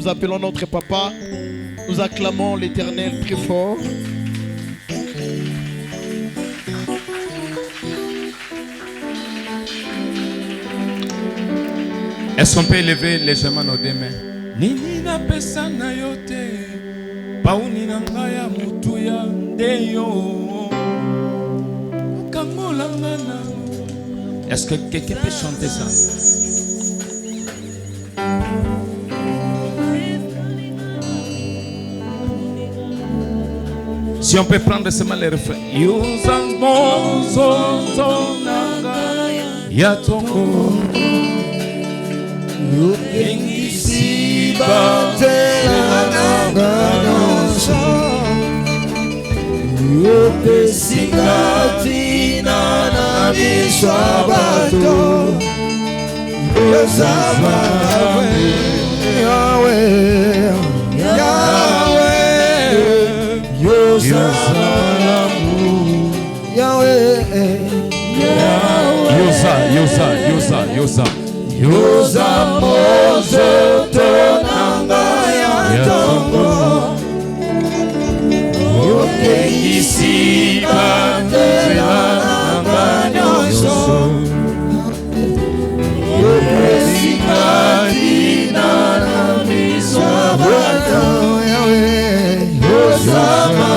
nous appelons notre papa. Nous acclamons l'Éternel très fort. Est-ce qu'on peut élever légèrement nos deux mains? Nini na pesa na yote pauni na ngaya mutu ya ndeyo kamola ngana. Est-ce que quelqu'un peut chanter ça? Si on peut prendre seulement les refrains. Yuzan mozo zonanga ya tongo Yengisi batela nanganyonso Yopesingatina na miswabato Yosama Yahweh Yahweh Yosama Yahweh Yosa Yosa mozo tonanga ya tongo Yokengisi batela nanganyonso Yopesingatina na miswabato Yosama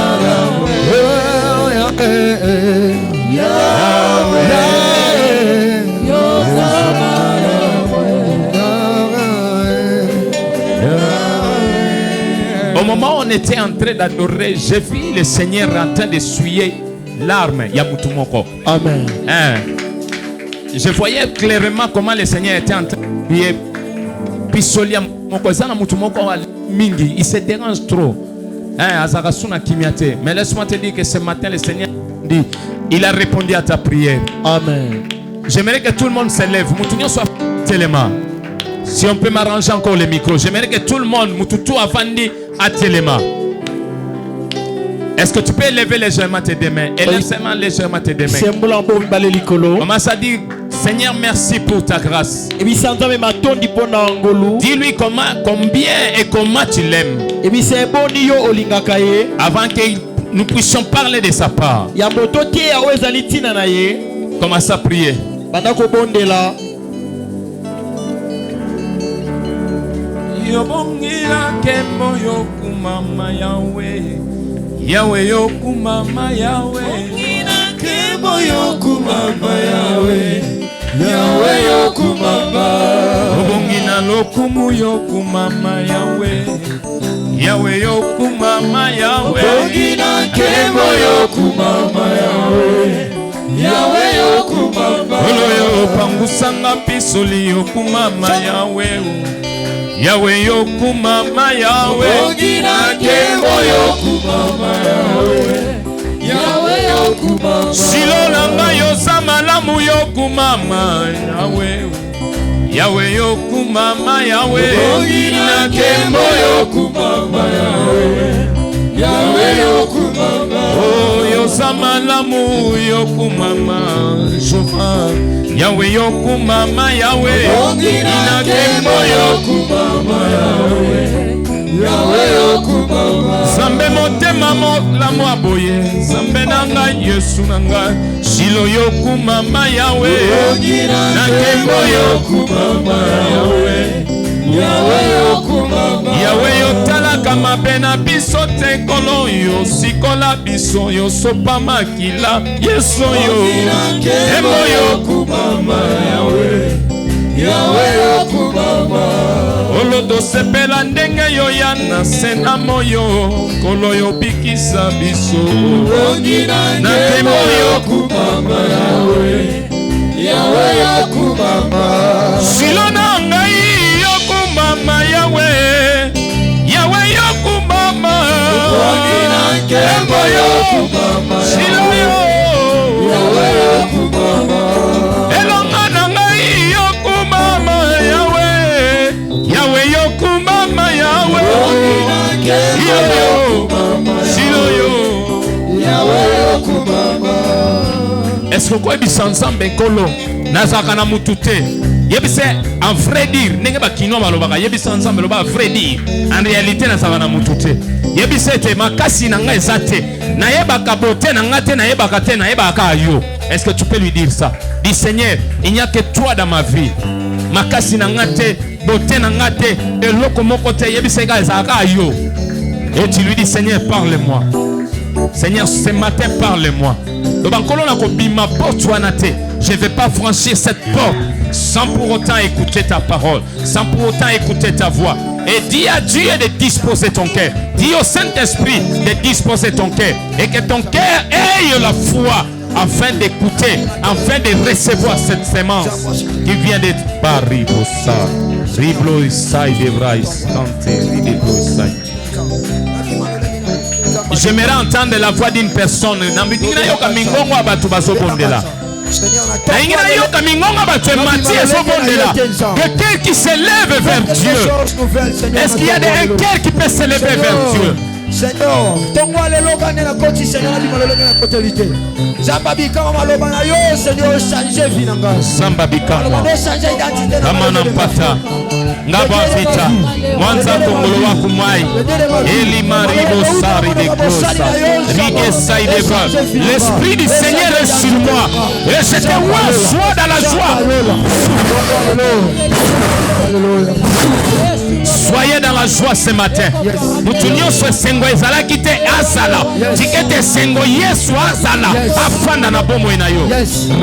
Au moment où on était en train d'adorer, j'ai vu le Seigneur en train d'essuyer l'arme Yamutumoko. Amen. Je voyais clairement comment le Seigneur était en train d'essuyer Pisolia Mutumoko Mingi. Il se dérange trop. Mais laisse-moi te dire que ce matin, le Seigneur dit, il a répondu à ta prière. Amen. J'aimerais que tout le monde se lève. Moutounio soit tellement. Si on peut m'arranger encore le micro, j'aimerais que tout le monde, Moutoutou Avandi, à Téléma. Est-ce que tu peux élever légèrement tes deux mains? Élève seulement légèrement tes deux mains. Commence à dire, Seigneur, merci pour ta grâce. Dis-lui combien et comment tu l'aimes. Avant que nous puissions parler de sa part. Commence à prier. Yobongira kemo yokumama Yahweh Yahweh yokumama Yahweh kemo yokumama Yahweh Yahweh yokumama Yobongina lokumu yokumama Yahweh Yahweh yokumama Yahweh Yobongina kemo yokumama Yahweh Yahweh yokumama Oloyo pangusanga pisoli yokumama Yahweh Yahweh yokumama Yahweh Ogina kemo yokumama Yahweh Yahweh yokumama Silo langa yosama lamu yokumama Yahweh Yahweh yokumama Yahweh Ogina kemo yokumama Yahweh Yahweh yokumama Oh yosama lamu yokumama Jova Yahweh yokumama Yahweh Ogina kemo yokumama Yahweh Yahweh yokumama Zambe motema lamu aboye Zambe nanga Yesu nanga Shilo yokumama Yahweh Ogina kemo yokumama Yahweh Yahweh yokumama Yahweh yotalaka mabe na biso te kolo yo sikola biso yo sopa makila Yesu yo emo yokumama Yahweh Yahweh yokumama Olodo sepela ndenge yo ya na sena moyo kolo yo bikisa biso na kemo yokumama Yahweh Yahweh yokumama Silo na ngai yokumama Yahweh Yahweh yokumama Kemo yokumama Silo yo Yahweh yokumama Elonga na ngai yokumama Yahweh Yahweh yokumama Yahweh Silo yo Yahweh yokumama Est-ce que quoi bisanza mbekolo nazaka na mutute Yebise, en vrai dire, n'est pas kino malobaka. Yebise ensemble loba vrai dire. En réalité, na savana mutute. Yebise te makasi na nga ezate. Na yeba kabote na nga te na yeba kate na yeba akayo. Est-ce que tu peux lui dire ça? Dis Seigneur, il n'y a que toi dans ma vie. Makasi na nga te, bote na nga te, eloko moko te yebise ga ezakayo. Et tu lui dis Seigneur, parle-moi. Seigneur, ce matin, parle-moi. Je ne vais pas franchir cette porte sans pour autant écouter ta parole, sans pour autant écouter ta voix. Et dis à Dieu de disposer ton cœur. Dis au Saint-Esprit de disposer ton cœur. Et que ton cœur ait la foi afin d'écouter, afin de recevoir cette sémence qui vient de Baribosa. J'aimerais entendre la voix d'une personne. Quelqu'un qui s'élève vers Dieu. Est-ce qu'il y a un cœur qui peut s'élever vers Dieu? Seigneur, tongo lelo kane na koti Seigneur di malolo na kotelite. Zamba bikama maloba na yo Seigneur changer vie na nga. Zamba bikama. Changer identité na kama nampata. Ngaba vita. Mwanza kongolo wako mai. Eli maribo sari de kosa. Rige saide ba. L'esprit du Seigneur est sur moi. Et c'est que moi sois dans la joie. Soyez dans la joie ce matin. Mutunyo so sengo ezala kite asala. Tikete sengo Yesu asala. Afanda na bomo inayo.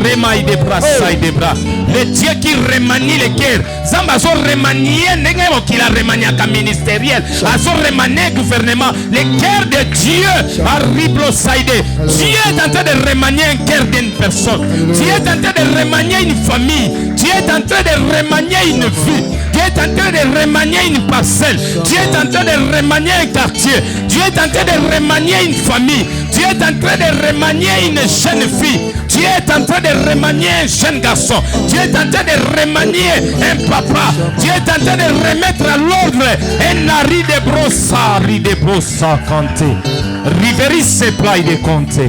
Rema ide bras side bras. Le Dieu qui remanie les cœurs. Zamba so remanier ndenge okila remaniaka ministériel. Aso remanier gouvernement. Les cœurs de Dieu arriblo side. Dieu est en train de remanier un cœur d'une personne. Dieu est en train de remanier une famille. Dieu est en train de remanier une vie. Dieu est en train de remanier une parcelle. Dieu est en train de remanier un quartier. Dieu est en train de remanier une famille. Dieu est en train de remanier une jeune fille. Dieu est en train de remanier un jeune garçon. Dieu est en train de remanier un papa. Dieu est en train de remettre à l'ordre un ari de brossa canté. Riveri se plai de conte.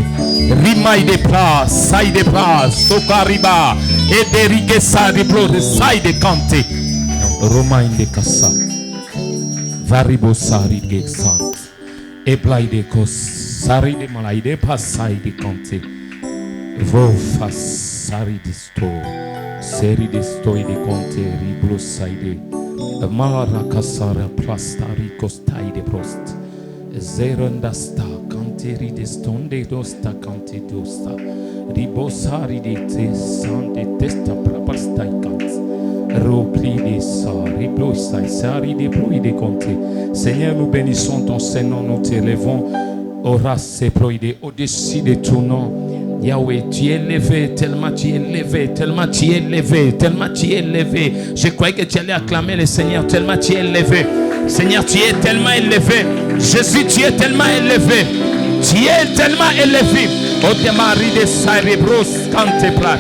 Rimai de pla, sai de pla, sokariba. Et de rigessa de bro de sai de canté. Romain de Cassa, Varibosari de Sant, Eplai de Cos, Sari de Malai de Passai de Conte, Vofas, Sari de Sto, Seri de Stoi de Conte, Riblosai de Mara Cassara, Plastari Costai de Prost, Zerandasta, Canteri de Stonde Dosta, Cante Dosta, Ribosari de Te, Sante Testa, Prapastai Cante. Seigneur, nous bénissons ton Saint-Nom, nous t'élevons au-dessus de ton nom. Yahweh, tu es élevé, tellement tu es élevé, tellement tu es élevé, tellement tu es élevé. Je croyais que tu allais acclamer le Seigneur, tellement tu es élevé. Seigneur, tu es tellement élevé. Jésus, tu es tellement élevé. Tu es tellement élevé. Oh, tes maris de Sarebros, quand tu plat.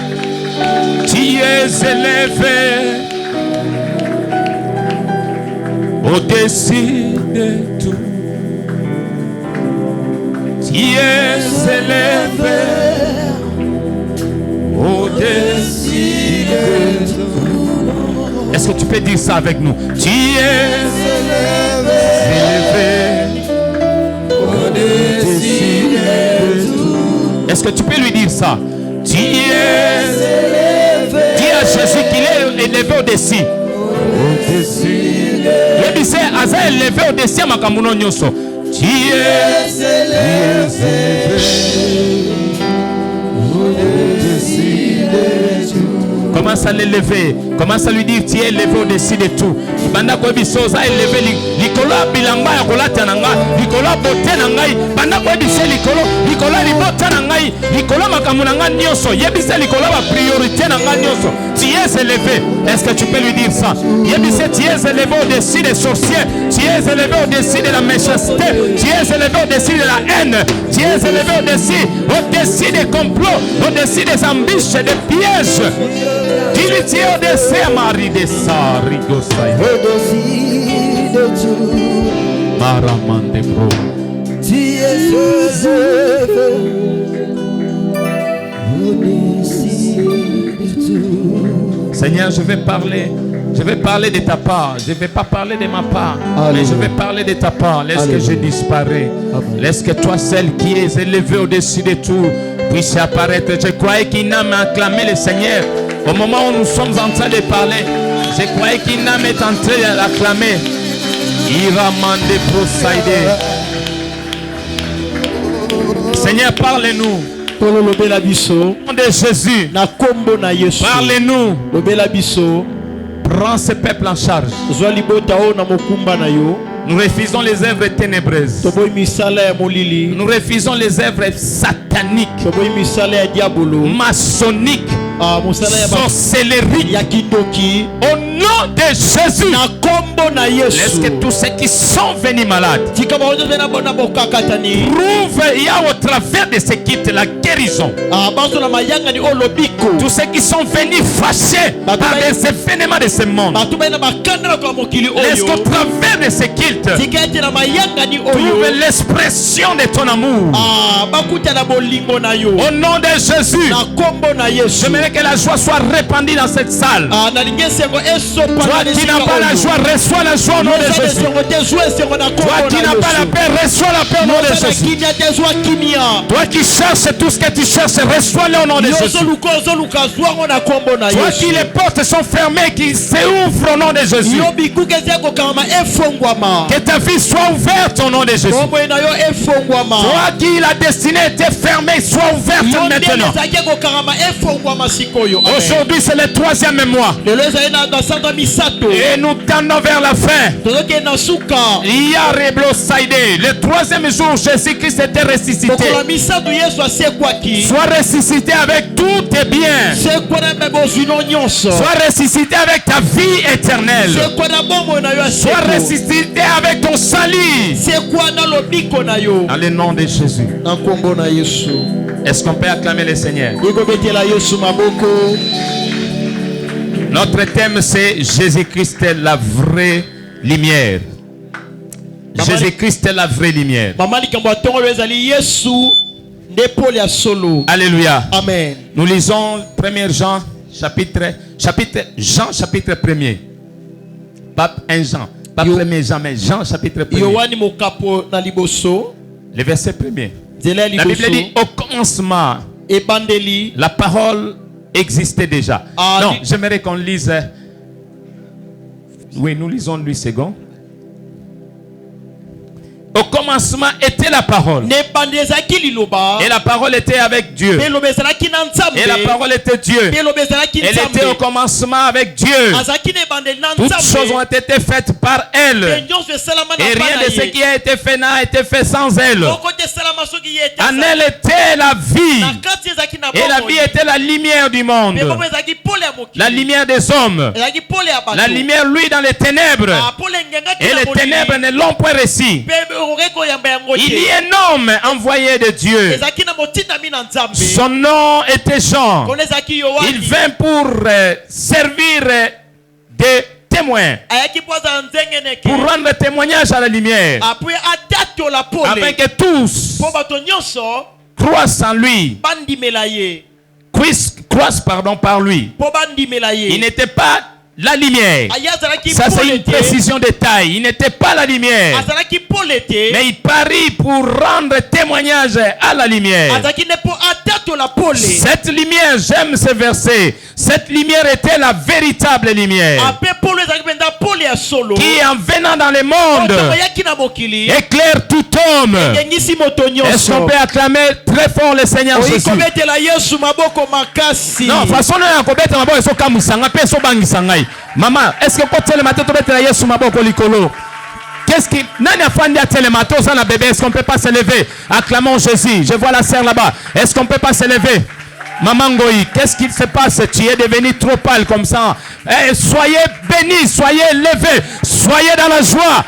Tu es élevé au-dessus de tout. Tu es élevé au-dessus de tout. Est-ce que tu peux dire ça avec nous? Tu es élevé au-dessus de tout. Est-ce que tu peux lui dire ça? Tu es élevé. Dis à Jésus qu'il est élevé au-dessus. Au-dessus. Le disait, Aza élevé au-dessus à Makamuno Nyoso. Tu es élevé. Au-dessus de tout. Commence à l'élever. Commence à lui dire, tu es élevé au-dessus de tout. Banda ko bisoza élevé likola bilamba ya kolata na nga likola bote na ngai banda ko bise likola libota na ngai likola makamu na nga nyonso yebise likola ba priorité na nga nyonso. Tu es élevé. Est-ce que tu peux lui dire ça? Yebise, tu es élevé au-dessus des sorciers. Tu es élevé au-dessus de la méchanceté. Tu es élevé au-dessus de la haine. Tu es élevé au-dessus des complots, au-dessus des embûches, des pièges. Dis-lui, tu es au-dessus à Marie de Sarigosai. Au-dessus de tout. Maraman de Bro. Tu es élevé au-dessus Seigneur, je vais parler de ta part. Je ne vais pas parler de ma part. Alléluia. Mais je vais parler de ta part. Laisse que je disparais. Laisse que toi, celle qui est élevée au-dessus de tout, puisse apparaître. Je croyais qu'Inam a acclamé le Seigneur. Au moment où nous sommes en train de parler, je croyais qu'Inam est en train de l'acclamer. Iramande Prosaide. Seigneur, parle-nous. Au nom de Jésus, parle-nous. Prends ce peuple en charge. Nous refusons les œuvres ténébreuses. Nous refusons les œuvres sataniques, maçonniques, sorcellerie. Au nom de Jésus, laisse que tous ceux qui sont venus malades trouvent au travers de ce kit la guérison. Tous ceux qui sont venus fâchés par les événements de ce monde, laisse qu'au travers de ce kit trouve l'expression de ton amour. Au nom de Jésus, j'aimerais que la joie soit répandue dans cette salle. Toi qui n'as pas la joie, reçois la joie au nom de Jésus. Toi qui n'as pas la paix, reçois la paix au nom de Jésus. Toi qui cherches tout ce que tu cherches, reçois-le au nom de Jésus. Toi qui les portes sont fermées, qui s'ouvrent au nom de Jésus. Que ta vie soit ouverte au nom de Jésus. Toi qui la destinée était fermée, soit ouverte maintenant. Aujourd'hui c'est le 3e mois. Et nous tendons vers la fin. Il y a le 3e jour, Jésus-Christ était ressuscité. Sois ressuscité avec tous tes biens. Sois ressuscité avec ta vie éternelle. Sois ressuscité avec ton salut. Dans le nom de Jésus. Est-ce qu'on peut acclamer le Seigneur? Notre thème c'est Jésus-Christ est la vraie lumière. Jésus-Christ est la vraie lumière. Alléluia. Amen. Nous lisons 1 Jean chapitre 1er. Pas 1 Jean, pas 1er Jean, mais Jean chapitre 1er. Le verset 1er. La Bible dit au commencement, la parole existait déjà. Non, j'aimerais qu'on lise. Oui, nous lisons 8 secondes. Au commencement était la parole. Et la parole était avec Dieu. Et la parole était Dieu. Elle était au commencement avec Dieu. Toutes choses ont été faites par elle. Et rien de ce qui a été fait n'a été fait sans elle. En elle était la vie. Et la vie était la lumière du monde. La lumière des hommes. La lumière, lui, dans les ténèbres. Et les ténèbres ne l'ont point reçu. Il y a un homme envoyé de Dieu. Son nom était Jean. Il vint pour servir de témoin, pour rendre témoignage à la lumière, afin que tous croissent en lui, croissent par lui. Il n'était pas la lumière. Ça c'est une précision de taille. Il n'était pas la lumière, mais il parie pour rendre témoignage à la lumière. Cette lumière, j'aime ce verset. Cette lumière était la véritable lumière qui en venant dans le monde éclaire tout homme. Est-ce qu'on peut acclamer très fort le Seigneur Jésus? Non, façon maman, est-ce que peut le matin qu'est-ce qui nani afandi a le matin na bébé? Est-ce qu'on peut pas se lever? Acclamons Jésus. Je vois la sœur là-bas. Est-ce qu'on peut pas se lever? Maman Goï, qu'est-ce qui se passe? Tu es devenu trop pâle comme ça. Eh, soyez bénis, soyez levés, soyez dans la joie.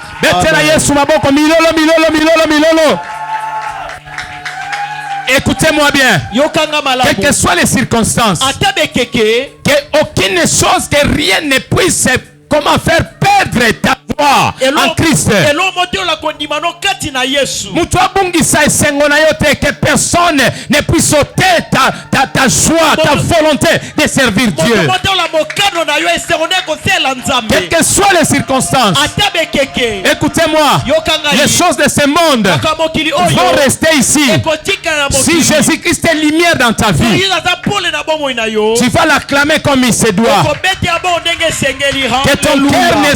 Écoutez-moi bien. Quelles que soient les circonstances, qu'aucune chose, que rien ne puisse comment faire peur perdre ta voix en Christ. Mutu abungisa esengo na yo te, que personne ne puisse ôter ta joie, ta volonté de servir Dieu. Quelles que soient les circonstances, écoutez-moi, les choses de ce monde vont rester ici. Si Jésus-Christ est lumière dans ta vie, tu vas l'acclamer comme il se doit. Que ton cœur ne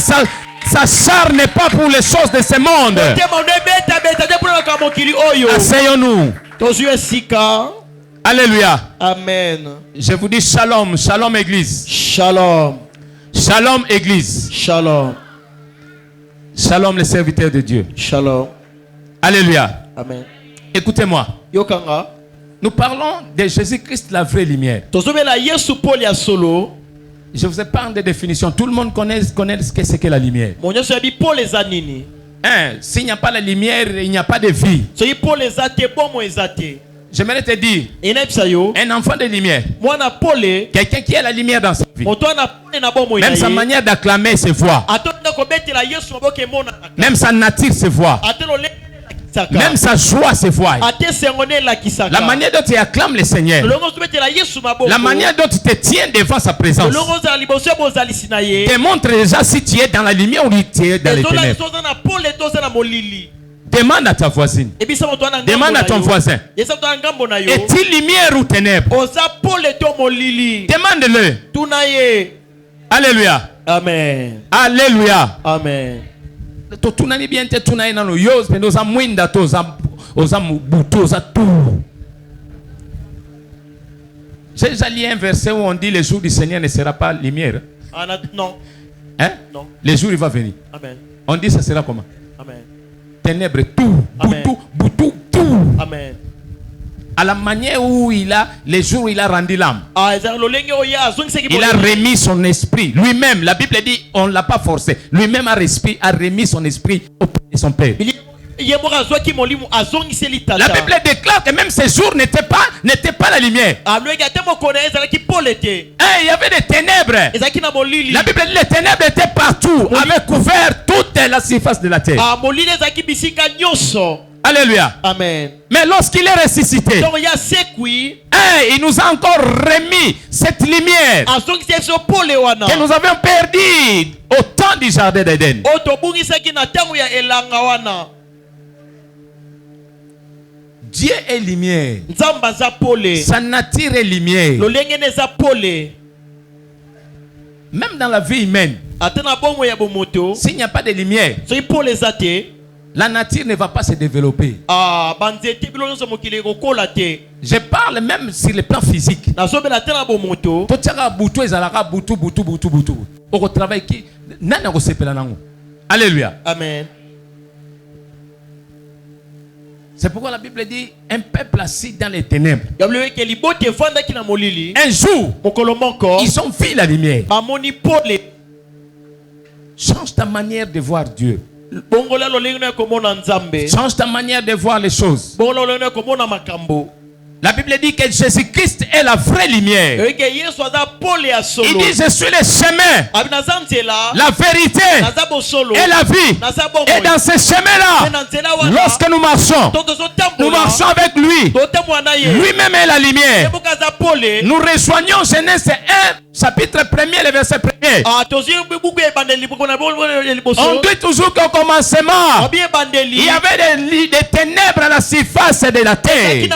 s'acharne pas pour les choses de ce monde. Asseyons-nous. Alléluia. Amen. Je vous dis shalom, shalom église. Shalom. Shalom église. Shalom. Shalom les serviteurs de Dieu. Shalom. Alléluia. Amen. Écoutez-moi. Yokanga. Nous parlons de Jésus-Christ, la vraie lumière. Je vous épargne des définitions. Tout le monde connaît ce que c'est la lumière. S'il n'y a pas la lumière, il n'y a pas de vie. J'aimerais te dire, un enfant de lumière, quelqu'un qui a la lumière dans sa vie, même sa manière d'acclamer se voit, même sa nature se voit, même sa joie se voit, la manière dont tu acclames le Seigneur, la manière dont tu te tiens devant sa présence démontre déjà si tu es dans la lumière ou tu es dans les ténèbres. Demande à ta voisine, demande à ton voisin, est-il lumière ou ténèbres? Demande-le. Alléluia. Amen. Alléluia. Amen. Tunani bien te tunai na no yos pe nos amwinda to za mubuto za tout. J'ai déjà lu un verset où on dit le jour du Seigneur ne sera pas lumière. Non. Hein? Non. Le jour il va venir. Amen. On dit ça sera comment? Amen. Ténèbres tout, boutou tout. Amen. À la manière où il a, les jours où il a rendu l'âme, il a remis son esprit. Lui-même, la Bible dit, on ne l'a pas forcé. Lui-même a remis son esprit auprès de son Père. La Bible déclare que même ces jours n'étaient pas la lumière. Il y avait des ténèbres. La Bible dit les ténèbres étaient partout, avaient couvert toute la surface de la terre. Alléluia. Amen. Mais lorsqu'il est ressuscité, il nous a encore remis cette lumière que nous avions perdue au temps du jardin d'Éden. Dieu est lumière. Sa nature est lumière. Même dans la vie humaine, s'il n'y a pas de lumière, la nature ne va pas se développer. Je parle même sur le plan physique. Alléluia. Amen. C'est pourquoi la Bible dit un peuple assis dans les ténèbres. Un jour, ils ont vu la lumière. Change ta manière de voir Dieu. Change ta manière de voir les choses. La Bible dit que Jésus-Christ est la vraie lumière. Il dit je suis le chemin, la vérité et la vie. Et dans ce chemin-là, lorsque nous marchons avec lui. Lui-même est la lumière. Nous rejoignons Genèse 1, chapitre 1er, le verset 1er. On dit toujours qu'au commencement, il y avait des ténèbres à la surface de la terre. Et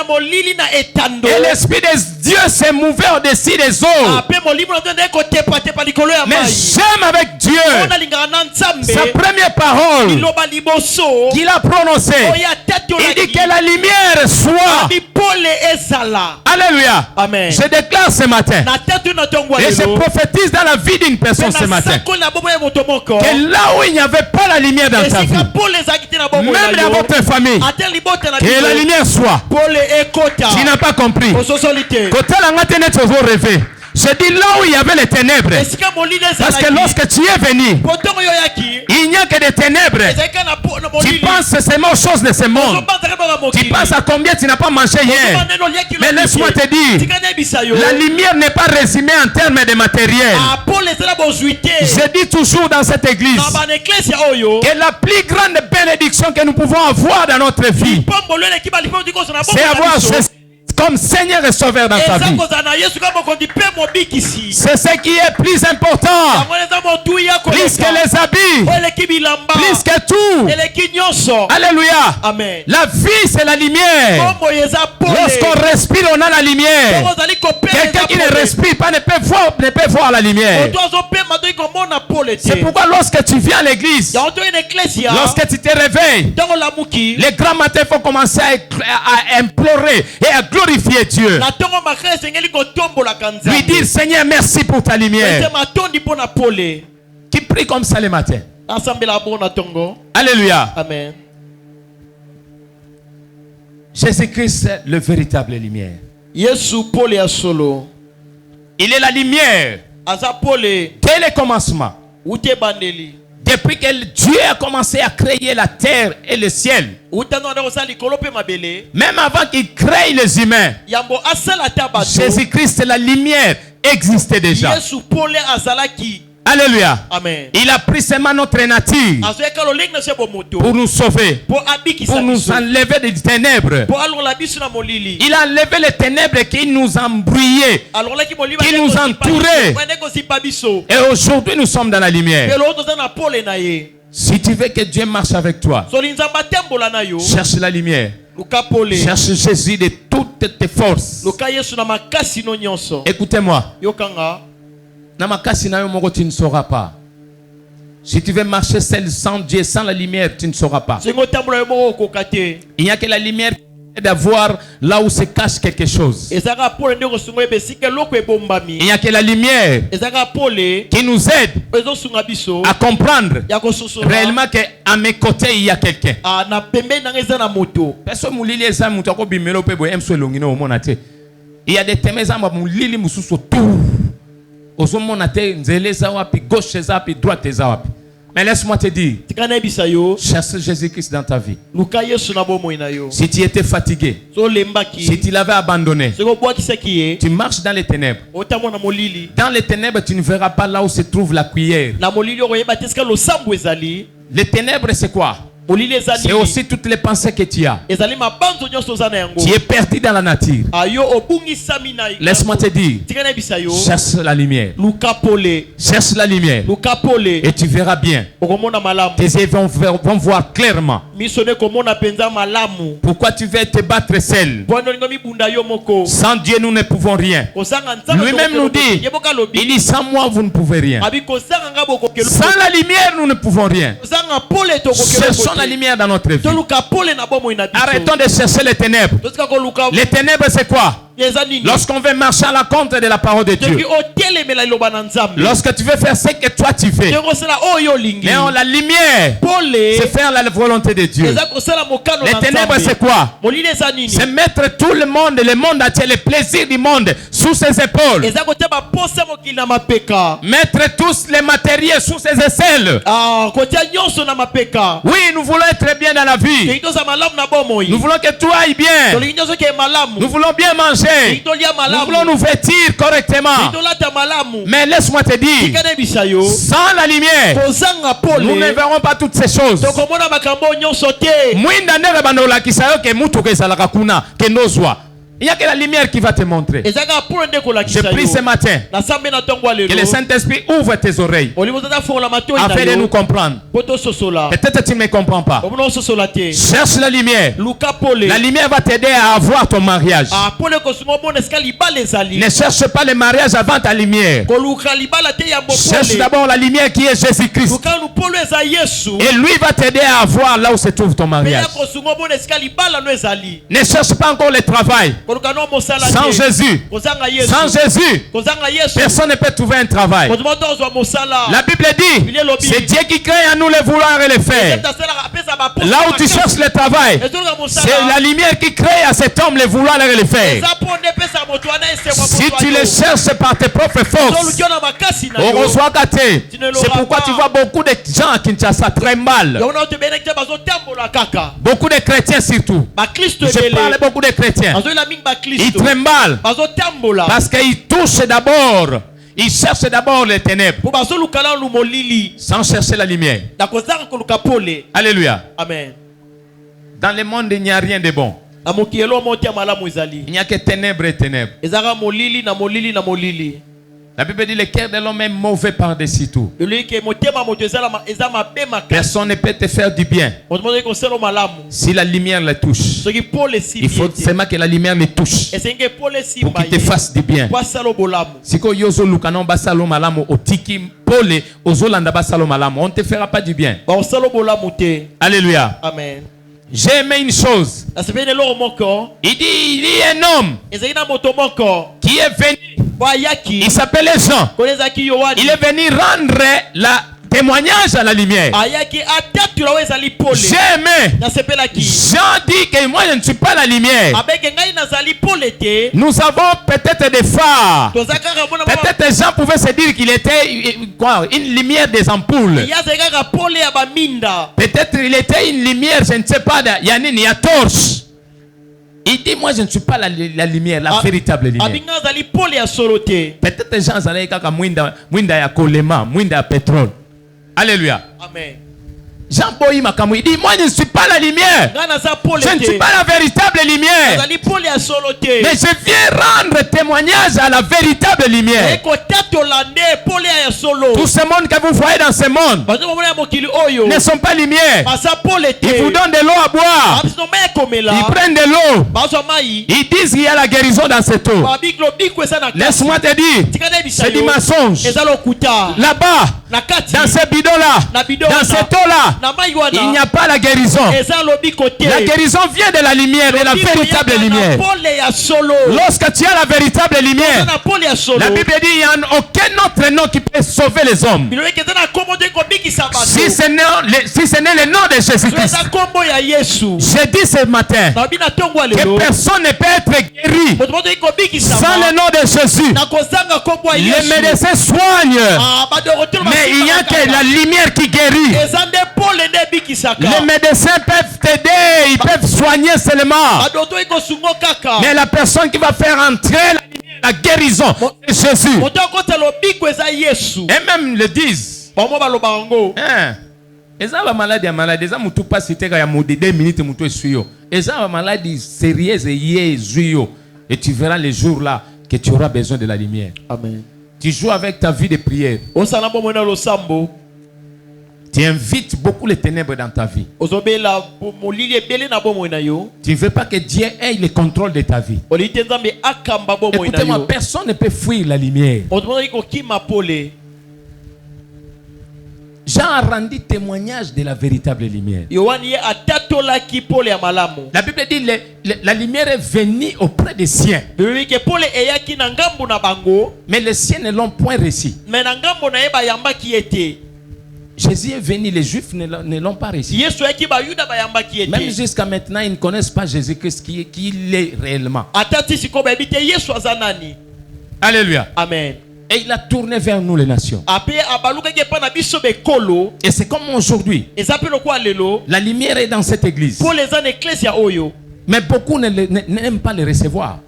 l'Esprit de Dieu s'est mouvé au-dessus des eaux. Mais j'aime avec Dieu sa première parole qu'il a prononcée. Il dit que la lumière soit. Alléluia. Amen. Je déclare ce matin et je prophétise dans la vie d'une personne ce matin que là où il n'y avait pas la lumière dans ta vie, même dans votre famille, que la lumière soit. Tu n'as pas compris. Côté la matinée, tu vas rêver. Je dis là où il y avait les ténèbres. Parce que lorsque tu es venu, il n'y a que des ténèbres. Tu penses seulement aux choses de ce monde. Tu penses à combien tu n'as pas mangé hier. Mais laisse-moi te dire, la lumière n'est pas résumée en termes de matériel. Je dis toujours dans cette église que la plus grande bénédiction que nous pouvons avoir dans notre vie, c'est avoir Jésus comme Seigneur et Sauveur dans ta vie. C'est ce qui est plus important. Plus que les habits, plus que tout. Alléluia. Amen. La vie, c'est la lumière. Lorsqu'on respire, on a la lumière. Quelqu'un qui ne respire pas ne peut voir la lumière. C'est pourquoi lorsque tu viens à l'église, lorsque tu te réveilles, les grands matins, il faut commencer à implorer et à glorifier Dieu. Lui dire, Seigneur, merci pour ta lumière. Qui prie comme ça le matin. Alléluia. Amen. Jésus-Christ est le véritable lumière. Il est la lumière dès le commencement. Depuis que Dieu a commencé à créer la terre et le ciel, même avant qu'il crée les humains, Jésus-Christ, la lumière, existait déjà. Alléluia. Amen. Il a pris seulement notre nature pour nous sauver, pour nous enlever des ténèbres. Il a enlevé les ténèbres qui nous embrouillaient, qui nous entouraient. Et aujourd'hui, nous sommes dans la lumière. Si tu veux que Dieu marche avec toi, cherche la lumière. Cherche Jésus de toutes tes forces. Écoutez-moi. Tu ne sauras pas. Si tu veux marcher sans Dieu, sans la lumière, tu ne sauras pas. Il n'y a que la lumière d'avoir là où se cache quelque chose. Il n'y a que la lumière qui nous aide à comprendre réellement qu'à mes côtés il y a quelqu'un. Il y a des thèmes mais laisse-moi te dire, cherche Jésus-Christ dans ta vie. Si tu étais fatigué, si tu l'avais abandonné, tu marches dans les ténèbres. Dans les ténèbres, tu ne verras pas là où se trouve la cuillère. Les ténèbres, c'est quoi? C'est aussi toutes les pensées que tu as. Tu es perdu dans la nature. Laisse-moi te dire, cherche la lumière. Cherche la lumière. Et tu verras bien. Tes yeux vont voir clairement. Pourquoi tu veux te battre seul? Sans Dieu, nous ne pouvons rien. Lui-même nous dit, il dit, sans moi, vous ne pouvez rien. Sans la lumière, nous ne pouvons rien. Cherchons la lumière dans notre vie. Arrêtons de chercher les ténèbres. Les ténèbres, c'est quoi? Lorsqu'on veut marcher à la contre de la parole de Dieu, lorsque tu veux faire ce que toi tu fais, mais la lumière, c'est faire la volonté de Dieu. Les ténèbres, c'est quoi? C'est mettre tout le monde entier, les plaisirs du monde sous ses épaules. Mettre tous les matériels sous ses aisselles. Oui, nous voulons être bien dans la vie. Nous voulons que tout aille bien. Nous voulons bien manger. Nous voulons nous vêtir correctement. Mais laisse-moi te dire, sans la lumière, nous ne verrons pas toutes ces choses. Il n'y a que la lumière qui va te montrer. Je prie ce matin que le Saint-Esprit ouvre tes oreilles afin de nous comprendre. Peut-être tu ne me comprends pas. Cherche la lumière. La lumière va t'aider à avoir ton mariage. Ne cherche pas le mariage avant ta lumière. Cherche d'abord la lumière qui est Jésus-Christ. Et lui va t'aider à avoir là où se trouve ton mariage. Ne cherche pas encore le travail. Sans Jésus, personne ne peut trouver un travail. La Bible dit, c'est Dieu qui crée en nous les vouloir et les faire. Là où tu cherches le travail, c'est la lumière qui crée à cet homme les vouloir et les faire. Si tu les cherches par tes propres forces, c'est pourquoi tu vois beaucoup de gens à Kinshasa très mal. Beaucoup de chrétiens surtout. Je parle beaucoup de chrétiens. Ils tremblent parce qu'ils touchent d'abord. Ils cherchent d'abord les ténèbres sans chercher la lumière. Alléluia. Amen. Dans le monde, il n'y a rien de bon. Il n'y a que ténèbres et ténèbres. La Bible dit le cœur de l'homme est mauvais par-dessus tout. Personne ne peut te faire du bien si la lumière le touche. Il faut seulement que la lumière le touche pour qu'il te fasse du bien. Si on ne te fera pas du bien. Alléluia. Amen. J'ai aimé une chose. Il dit il y a un homme qui est venu. Il s'appelait Jean. Il est venu rendre la témoignage à la lumière. J'ai aimé. Jean dit que moi je ne suis pas la lumière. Nous avons peut-être des phares. Peut-être Jean pouvait se dire qu'il était quoi, une lumière des ampoules. Peut-être il était une lumière, je ne sais pas, il y a torche. Il dit moi je ne suis pas la lumière, la véritable lumière. Peut-être Jean allaient kaka mwinda ya kolema, mwinda ya pétrole. Alléluia. Amen. Jean Boyi Makamou, il dit moi je ne suis pas la lumière. Je ne suis pas la véritable lumière. Mais je viens rendre témoignage à la véritable lumière. Tout ce monde que vous voyez dans ce monde ne sont pas lumière. Ils vous donnent de l'eau à boire. Ils prennent de l'eau. Ils disent qu'il y a la guérison dans cette eau. Laisse-moi te dire, c'est du mensonge. Là-bas, dans ce bidon-là, dans cette eau-là, il n'y a pas la guérison. La guérison vient de la lumière, de la véritable lumière. Lorsque tu as la véritable lumière, la Bible dit qu'il n'y a aucun autre nom qui peut sauver les hommes. Si ce n'est le nom de Jésus-Christ. J'ai dit ce matin que personne ne peut être guéri sans le nom de Jésus. Les médecins soignent, mais il n'y a que la lumière qui guérit. Les médecins peuvent t'aider, ils peuvent soigner seulement. Mais la personne qui va faire entrer la guérison, c'est Jésus. Et même le disent. Et ça va maladie à maladie. Ça mutu pas cité quand il y a 2 minutes mutu suyo. Et ça va maladie sérieuse et tu verras les jours là que tu auras besoin de la lumière. Amen. Tu joues avec ta vie de prière. Tu invites beaucoup les ténèbres dans ta vie. Tu ne veux pas que Dieu ait le contrôle de ta vie. Écoutez-moi, personne ne peut fuir la lumière. Jean a rendu témoignage de la véritable lumière. La Bible dit la lumière est venue auprès des siens. Mais les siens ne l'ont point reçu. Jésus est venu, les Juifs ne l'ont pas reçu. Même jusqu'à maintenant, ils ne connaissent pas Jésus-Christ qui il est réellement. Alléluia. Amen. Et il a tourné vers nous les nations. Et c'est comme aujourd'hui. La lumière est dans cette église. Mais beaucoup n'aiment pas le recevoir.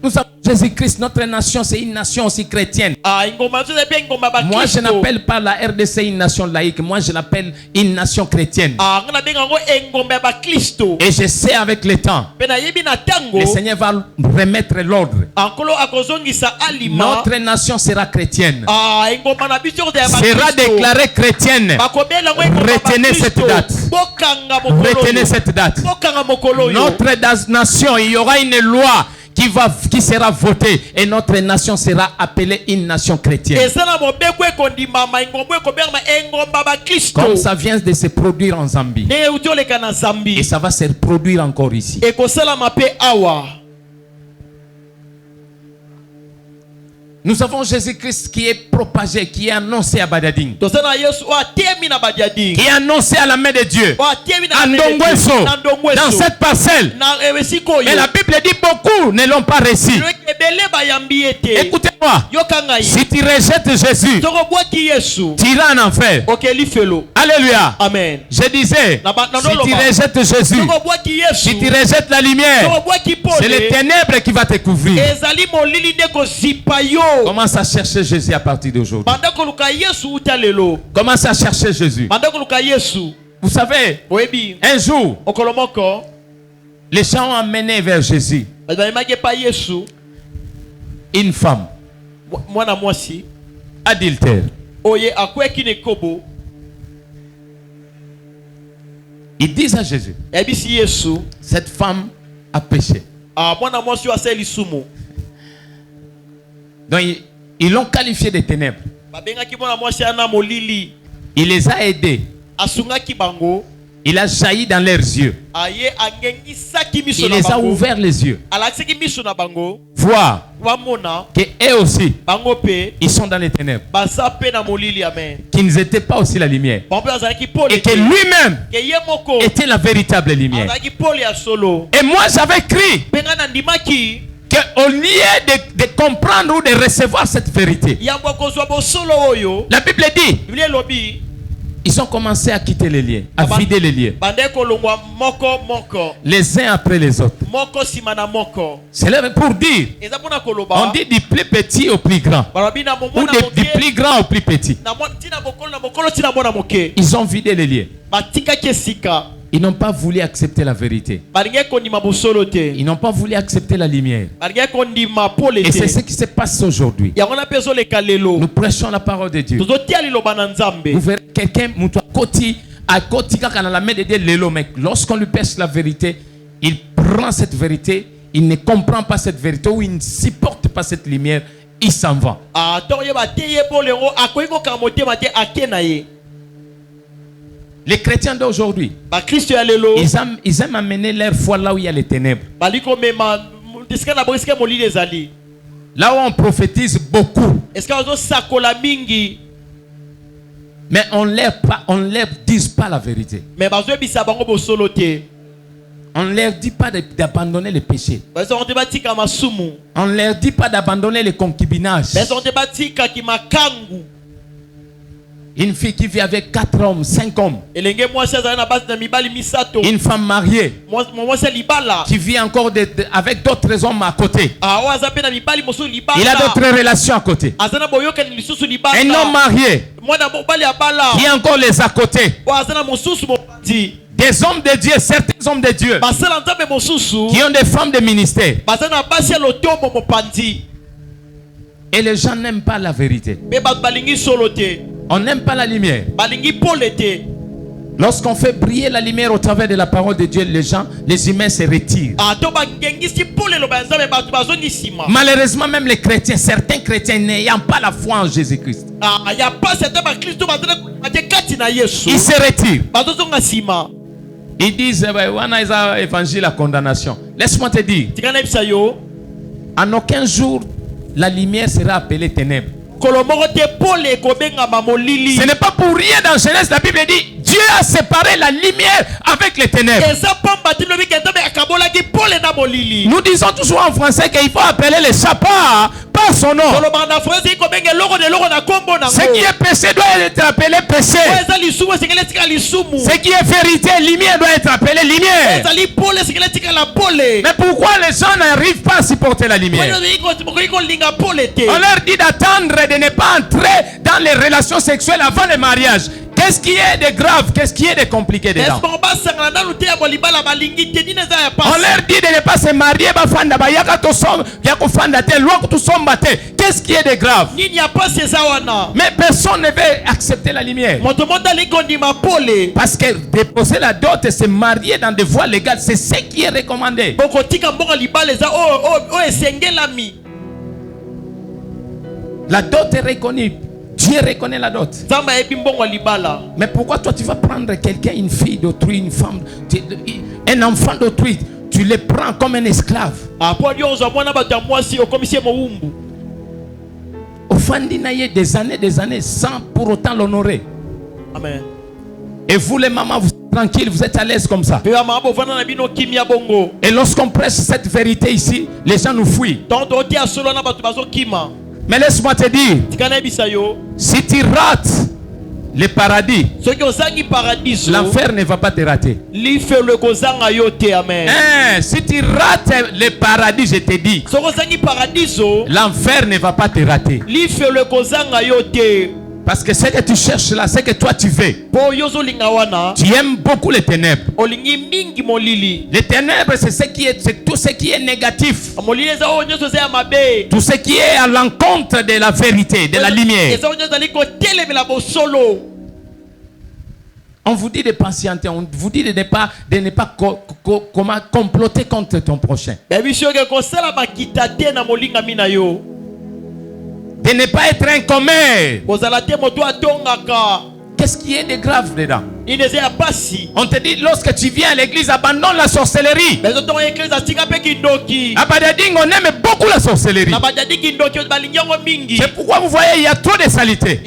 Nous avons Jésus-Christ, notre nation, c'est une nation aussi chrétienne. Moi, je n'appelle pas la RDC une nation laïque. Moi, je l'appelle une nation chrétienne. Et je sais avec le temps, le Seigneur va remettre l'ordre. Notre nation sera chrétienne. Sera déclarée chrétienne. Retenez cette date. Retenez cette date. Notre nation, il y aura une loi qui sera votée et notre nation sera appelée une nation chrétienne. Comme ça vient de se produire en Zambie. Et ça va se produire encore ici. Nous avons Jésus-Christ qui est propagé, qui est annoncé à Badading, qui est annoncé à la main de Dieu, à Ndongweso, dans cette parcelle. Mais la Bible dit beaucoup ne l'ont pas reçu. Écoutez-moi, si tu rejettes Jésus, tu iras en enfer. Alléluia. Amen. Je disais, si tu rejettes Jésus, si tu rejettes la lumière, c'est les ténèbres qui va te couvrir. Commence à chercher Jésus à partir d'aujourd'hui. Commence à chercher Jésus. Vous savez, un jour, les gens ont amené vers Jésus une femme adultère. Ils disent à Jésus, cette femme a péché. Donc ils l'ont qualifié de ténèbres. Il les a aidés. Il a jailli dans leurs yeux. Il les a ouverts les yeux. Voir qu'eux aussi, ils sont dans les ténèbres. Qu'ils n'étaient pas aussi la lumière. Et que lui-même était la véritable lumière. Et moi j'avais crié qu'au lieu de comprendre ou de recevoir cette vérité, la Bible dit, ils ont commencé à quitter les liens, à vider les liens, les uns après les autres. C'est pour dire, on dit du plus petit au plus grand, ou du plus grand au plus petit. Ils ont vidé les liens. Ils n'ont pas voulu accepter la vérité. Ils n'ont pas voulu accepter la lumière. Et c'est ce qui se passe aujourd'hui. Nous prêchons la parole de Dieu. Vous verrez quelqu'un, mais lorsqu'on lui pêche la vérité, il prend cette vérité, il ne comprend pas cette vérité ou il ne supporte pas cette lumière, il s'en va. Les chrétiens d'aujourd'hui, ils aiment amener leur foi là où il y a les ténèbres. Là où on prophétise beaucoup. Mais on ne leur dit pas la vérité. On ne leur dit pas d'abandonner les péchés. On ne leur dit pas d'abandonner les concubinages. Une fille qui vit avec 4 hommes, 5 hommes. Une femme mariée qui vit encore avec d'autres hommes à côté. Il a d'autres relations à côté. Un homme marié qui a encore les à côté. Des hommes de Dieu, certains hommes de Dieu qui ont des femmes de ministère. Et les gens n'aiment pas la vérité. On n'aime pas la lumière. Lorsqu'on fait briller la lumière au travers de la parole de Dieu, les humains se retirent. Malheureusement, même les chrétiens, certains chrétiens n'ayant pas la foi en Jésus-Christ, ils se retirent. Ils disent, évangile à condamnation. Laisse-moi te dire, en aucun jour, la lumière sera appelée ténèbres. Ce n'est pas pour rien dans Genèse, la Bible dit Dieu a séparé la lumière avec les ténèbres. Nous disons toujours en français qu'il faut appeler les chats par son nom. Ce qui est péché doit être appelé péché. Ce qui est vérité, lumière doit être appelé lumière. Mais pourquoi les gens n'arrivent pas à supporter la lumière? On leur dit d'attendre, de ne pas entrer dans les relations sexuelles avant le mariage. Qu'est-ce qui est de grave? Qu'est-ce qui est de compliqué dedans? On leur dit de ne pas se marier. Qu'est-ce qui est de grave? Mais personne ne veut accepter la lumière. Parce que déposer la dot et se marier dans des voies légales, c'est ce qui est recommandé. La dot est reconnue. Dieu reconnaît la dot. Mais pourquoi toi tu vas prendre quelqu'un, une fille d'autrui, une femme, un enfant d'autrui, tu les prends comme un esclave? Au fond des années sans pour autant l'honorer. Amen. Et vous les mamans, vous êtes tranquilles, vous êtes à l'aise comme ça. Et lorsqu'on prêche cette vérité ici, les gens nous fuient. Mais laisse-moi te dire, si tu rates le paradis, l'enfer ne va pas te rater. Si tu rates le paradis, je te dis, l'enfer ne va pas te rater. Parce que ce que tu cherches là, c'est que toi tu veux. Tu aimes beaucoup les ténèbres. Les ténèbres, c'est tout ce qui est négatif. Tout ce qui est à l'encontre de la vérité, de la lumière. On vous dit de patienter, on vous dit de ne pas comploter contre ton prochain. De ne pas être incommun. Qu'est-ce qui est de grave dedans? On te dit, lorsque tu viens à l'église, abandonne la sorcellerie. Abadading, on aime beaucoup la sorcellerie. C'est pourquoi vous voyez, il y a trop de saleté.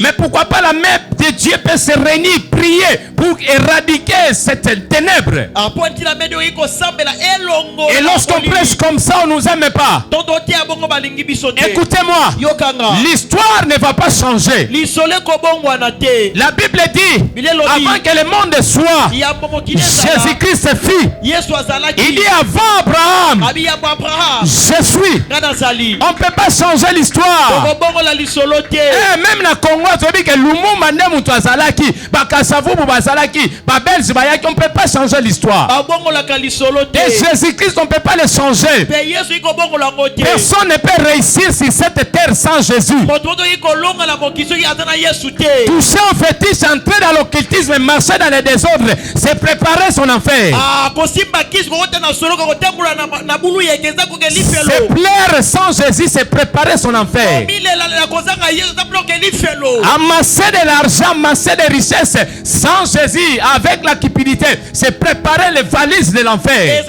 Mais pourquoi pas la main de Dieu peut se réunir, prier pour éradiquer cette ténèbre? Et lorsqu'on prêche comme ça, on ne nous aime pas. Écoutez-moi, l'histoire ne va pas changer. La Bible dit, avant que le monde soit, Jésus-Christ fit. Il dit avant Abraham, je suis. On ne peut pas changer l'histoire. Même la Congo, on ne peut pas changer l'histoire. Et Jésus-Christ, on ne peut pas le changer. Personne ne peut réussir sur cette terre sans Jésus. Toucher au fétiche, entrer dans l'occultisme, marcher dans les désordres, c'est préparer son enfer. Se plaire sans Jésus, c'est préparer son enfer. Amasser de l'argent, amasser des richesses sans Jésus, avec la cupidité, c'est préparer les valises de l'enfer.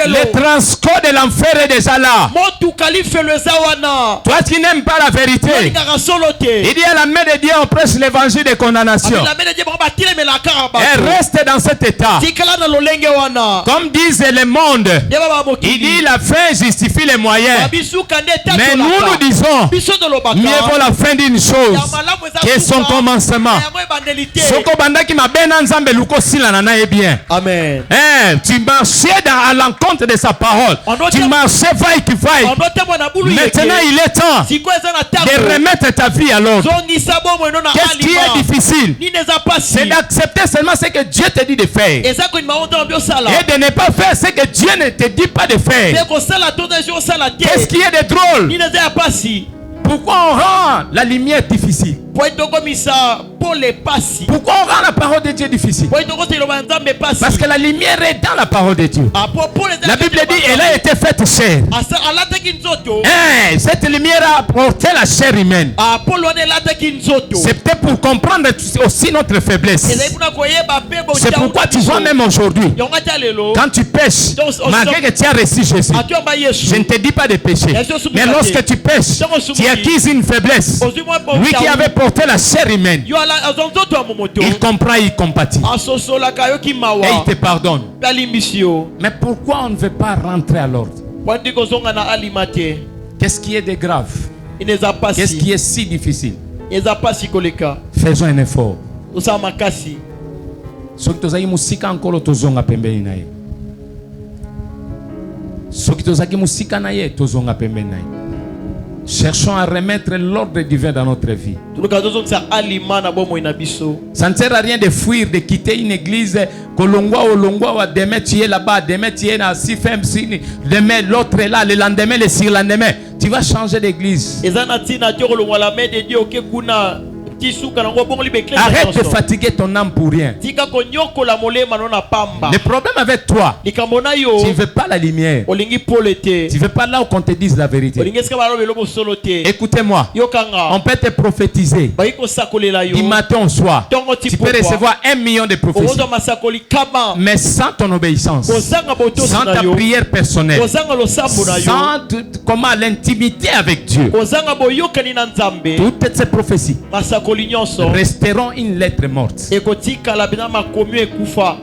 Le transco de l'enfer est déjà là. Toi qui n'aimes pas la vérité, il dit à la main de Dieu, on prêche l'évangile de condamnation. Et reste dans cet état. Comme disent le monde, il dit la fin justifie les moyens. Mais nous disons, mieux vaut la fin d'une chose que son commencement. Amen. Tu marchais à l'encontre de sa parole. Tu marchais vaille qui vaille. Maintenant il est temps de remettre ta vie à l'ordre. Qu'est-ce qui est difficile? C'est d'accepter seulement ce que Dieu te dit de faire. Et de ne pas faire ce que Dieu ne te dit pas de faire. Qu'est-ce qui est de drôle? Pourquoi on rend la lumière difficile? Pourquoi on rend la parole de Dieu difficile? Parce que la lumière est dans la parole de Dieu. La Bible dit elle a été faite chair. Cette lumière a porté la chair humaine. C'est peut-être pour comprendre aussi notre faiblesse. C'est pourquoi tu vois même aujourd'hui, quand tu pêches, malgré que tu as reçu Jésus, je ne te dis pas de pécher, mais lorsque tu pêches, tu acquises une faiblesse. Lui qui avait porté la chair humaine, il comprend, il compatit et il te pardonne. Mais pourquoi on ne veut pas rentrer à l'ordre? Qu'est-ce qui est de grave? Qu'est-ce qui est si difficile? Faisons un effort. Soki tozaki musika nkolo tozonga pembeni na ye. Soki tozaki musika na ye tozonga pembeni na ye. Cherchons à remettre l'ordre divin dans notre vie. Ça ne sert à rien de fuir, de quitter une église. Demain tu es là-bas, demain tu es là, demain l'autre est là, le lendemain, le surlendemain. Tu vas changer d'église. Arrête de fatiguer ton âme pour rien. Le problème avec toi, tu ne veux pas la lumière. Tu ne veux pas là où on te dise la vérité. Écoutez-moi, on peut te prophétiser du matin au soir. Tu peux recevoir 1 million de prophéties, mais sans ton obéissance, sans ta prière personnelle, sans l'intimité avec Dieu, toutes ces prophéties resteront une lettre morte.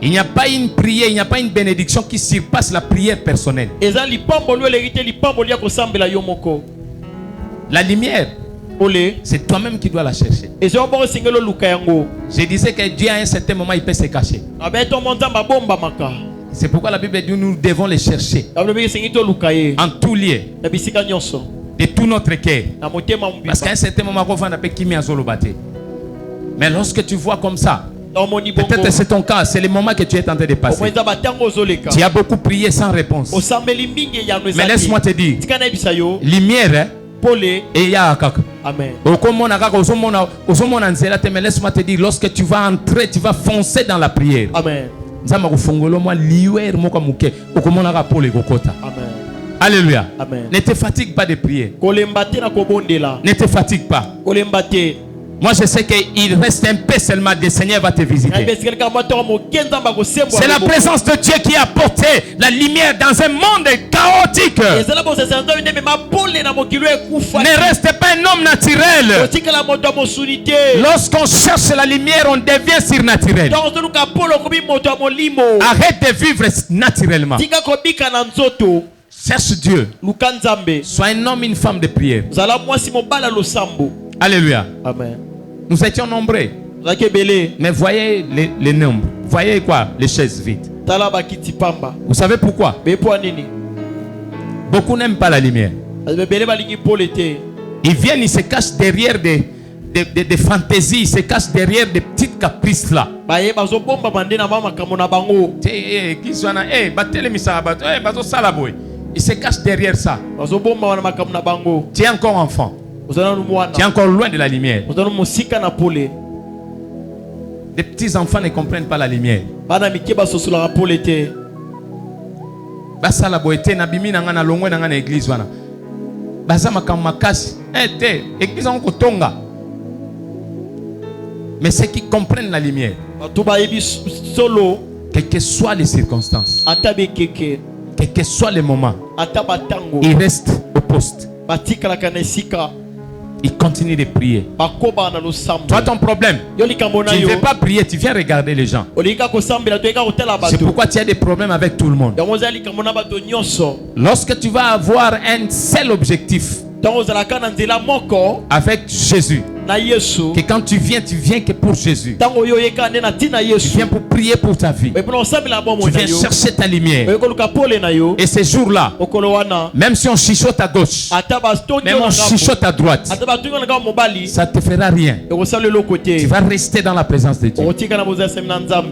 Il n'y a pas une prière, il n'y a pas une bénédiction qui surpasse la prière personnelle. La lumière, Olé. c'est toi-même qui dois la chercher. Et c'est un bon single luka yango. Je disais que Dieu à un certain moment il peut se cacher. Abeto monzamba bomba maka. C'est pourquoi la Bible dit nous devons les chercher Abebe singito luka ye. en tout lieu, Na bisika nyonso. de tout notre cœur. Na motema mbiba. Parce qu'à un certain moment, on va appeler Kimi Azolobate. Mais lorsque tu vois comme ça, peut-être que c'est ton cas, c'est le moment que tu es en train de passer. Tu as beaucoup prié sans réponse. Mais laisse-moi te dire, lumière, et il y a Amen. mais laisse-moi te dire, lorsque tu vas entrer, tu vas foncer dans la prière. Amen. Amen. Alléluia. Amen. Ne te fatigue pas de prier. Ne te fatigue pas. Moi je sais qu'il reste un peu seulement, le Seigneur va te visiter. C'est la présence de Dieu qui a porté la lumière dans un monde chaotique. Ne reste pas un homme naturel. Lorsqu'on cherche la lumière, on devient surnaturel. Arrête de vivre naturellement. Cherche Dieu. Sois un homme, une femme de prière. Alléluia. Amen. Nous étions nombreux. Mais voyez les nombres. Voyez quoi? Les chaises vides. Vous savez pourquoi? Beaucoup n'aiment pas la lumière. Ils viennent, ils se cachent derrière des fantaisies, ils se cachent derrière des petites caprices là. Ils se cachent derrière ça. Tu es encore enfant. Tu es encore loin de la lumière. Les petits enfants ne comprennent pas la lumière. Mais ceux qui comprennent la lumière, quelles que soient les circonstances, quel que soit le moment, ils restent au poste. Il continue de prier. Toi, ton problème, tu ne veux pas prier, tu viens regarder les gens. C'est pourquoi tu as des problèmes avec tout le monde. Lorsque tu vas avoir un seul objectif avec Jésus, que quand tu viens que pour Jésus. Tu viens pour prier pour ta vie. Tu viens chercher ta lumière. Et ces jours-là, même si on chichote à gauche, même on chichote à droite, ça ne te fera rien. Tu vas rester dans la présence de Dieu.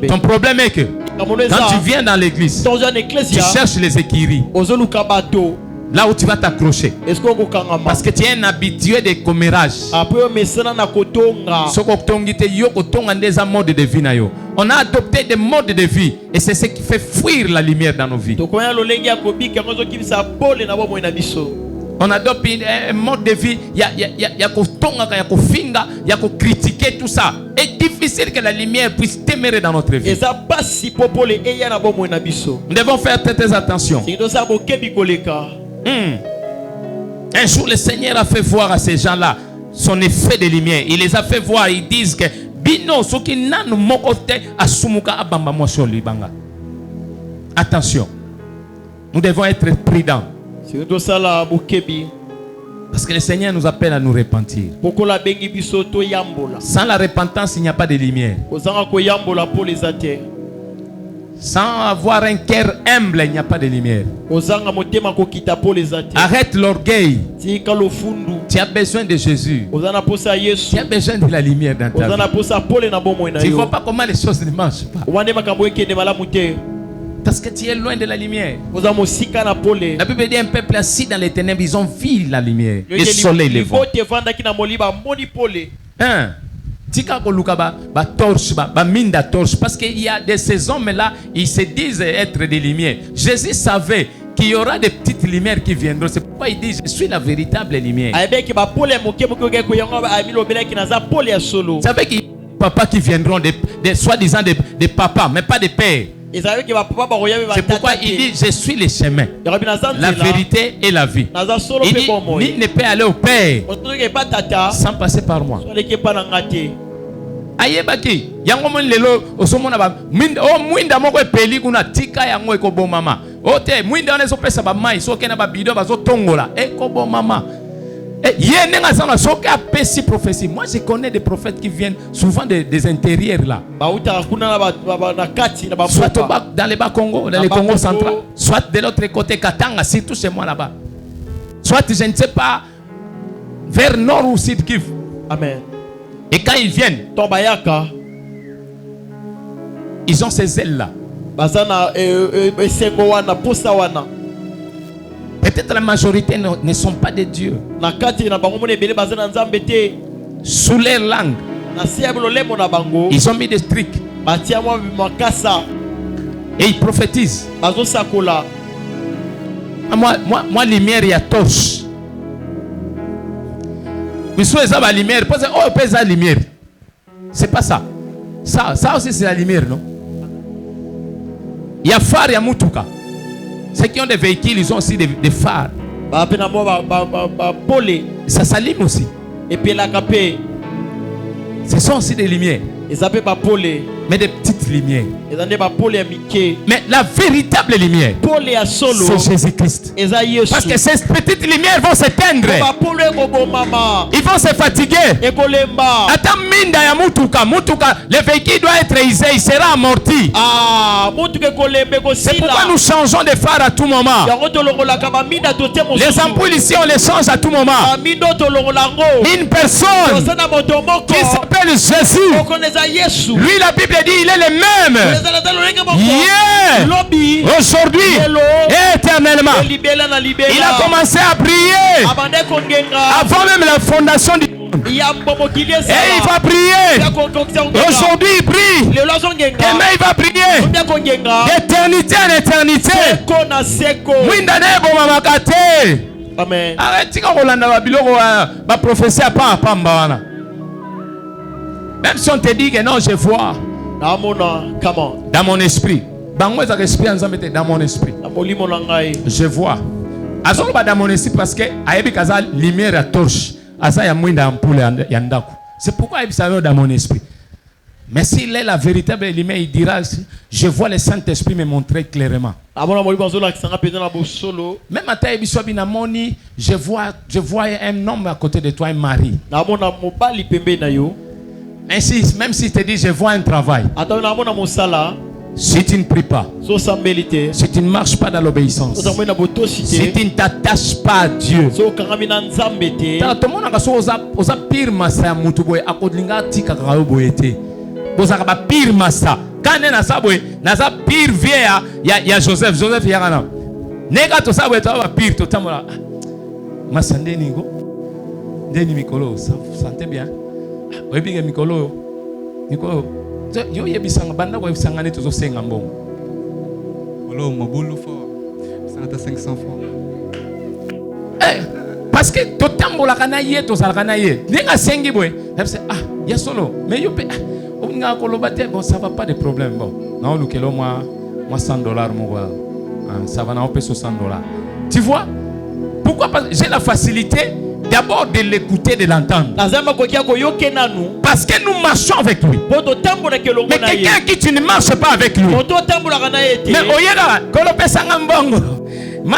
Ton problème est que quand tu viens dans l'église, tu cherches les écuries. Là où tu vas t'accrocher. Parce que tu es un habitué des commérages. On a adopté des modes de vie. Et c'est ce qui fait fuir la lumière dans nos vies. On adopte un mode de vie. Il y a critiquer tout ça. C'est difficile que la lumière puisse demeurer dans notre vie. Nous devons faire très attention. Un jour, le Seigneur a fait voir à ces gens-là son effet de lumière. Il les a fait voir. Ils disent que attention, nous devons être prudents. Parce que le Seigneur nous appelle à nous repentir. Sans la repentance, il n'y a pas de lumière. Sans avoir un cœur humble, il n'y a pas de lumière. Arrête l'orgueil. Tu as besoin de Jésus. Tu as besoin de la lumière dans ta vie. Tu ne vois pas comment les choses ne marchent pas. Parce que tu es loin de la lumière. La Bible dit un peuple assis dans les ténèbres, ils ont vu la lumière. Le soleil levant. Parce qu'il y a de ces hommes-là, ils se disent être des lumières. Jésus savait qu'il y aura des petites lumières qui viendront. C'est pourquoi il dit je suis la véritable lumière. Vous savez qu'il y a des papas qui viendront, soi-disant des papas, mais pas des pères. C'est pourquoi il dit je suis le chemin, la vérité et la vie. Il dit nul ne peut aller au Père sans passer par moi. Ayebaki yango mon lelo osomona ba mwinda moko epeli kuna tika yango ekobo mama ote mwinda onezo pesa ba mai so kena ba bido bazo tongola ekobo mama Moi, je connais des prophètes qui viennent souvent des intérieurs là. Soit dans les bas Congo, dans les Congo central, soit de l'autre côté Katanga, surtout chez moi là-bas. Soit, je ne sais pas, vers nord ou sud Kivu. Amen. Et quand ils viennent, ils ont ces ailes là. Peut-être la majorité ne sont pas des dieux. Sous leur langue, ils ont mis des trucs. Et ils prophétisent. Moi, lumière, il y a torche. Mais soit ça la lumière, la lumière. C'est pas ça. Ça aussi c'est la lumière, non? Il y a phare, il y a mutuka. Ceux qui ont des véhicules, ils ont aussi des phares. Ça s'allume aussi. Et puis la capé. Ce sont aussi des lumières. Mais des petites lumières. Mais la véritable lumière, c'est Jésus-Christ. Parce que ces petites lumières vont s'éteindre. Ils vont se fatiguer. Attends, minda ya mutuka. Le véhicule doit être aisé, il sera amorti. C'est pourquoi nous changeons de phare à tout moment. Les ampoules ici, on les change à tout moment. Une personne qui s'appelle Jésus. Lui, la Bible dit, il est le même. Hier, aujourd'hui, éternellement. Il a commencé à prier avant même la fondation du monde. Et il va prier. Aujourd'hui, il prie. Demain, il va prier. D'éternité en éternité. Amen. Arrête, va prophétie à pas à même si on te dit que non, je vois. Dans mon esprit. Dans mon esprit. Je vois. Dans mon esprit parce que la lumière à torche. C'est pourquoi il s'avère dans mon esprit. Mais s'il est la véritable lumière, il dira, je vois le Saint-Esprit me montrer clairement. Même à je vois un homme à côté de toi, un mari. Ainsi, même si tu te dis, je vois un travail. Si tu ne pries pas, si tu ne marches pas dans l'obéissance, si tu ne t'attaches pas à Dieu, yo yebisanga banda ko yebisanga ne tozo senga mbongo olo mobulu fo 500 francs parce que totambola kana ye to sala kana ye ninga sengi boy ya solo mais yo pe nga ko lobate bon ça va pas de problème bon na on lukelo moi $100 mon gars ça va na on peut $60. Tu vois pourquoi j'ai la facilité d'abord de l'écouter, de l'entendre. Parce que nous marchons avec lui. Mais quelqu'un qui tu ne marches pas avec lui. Mais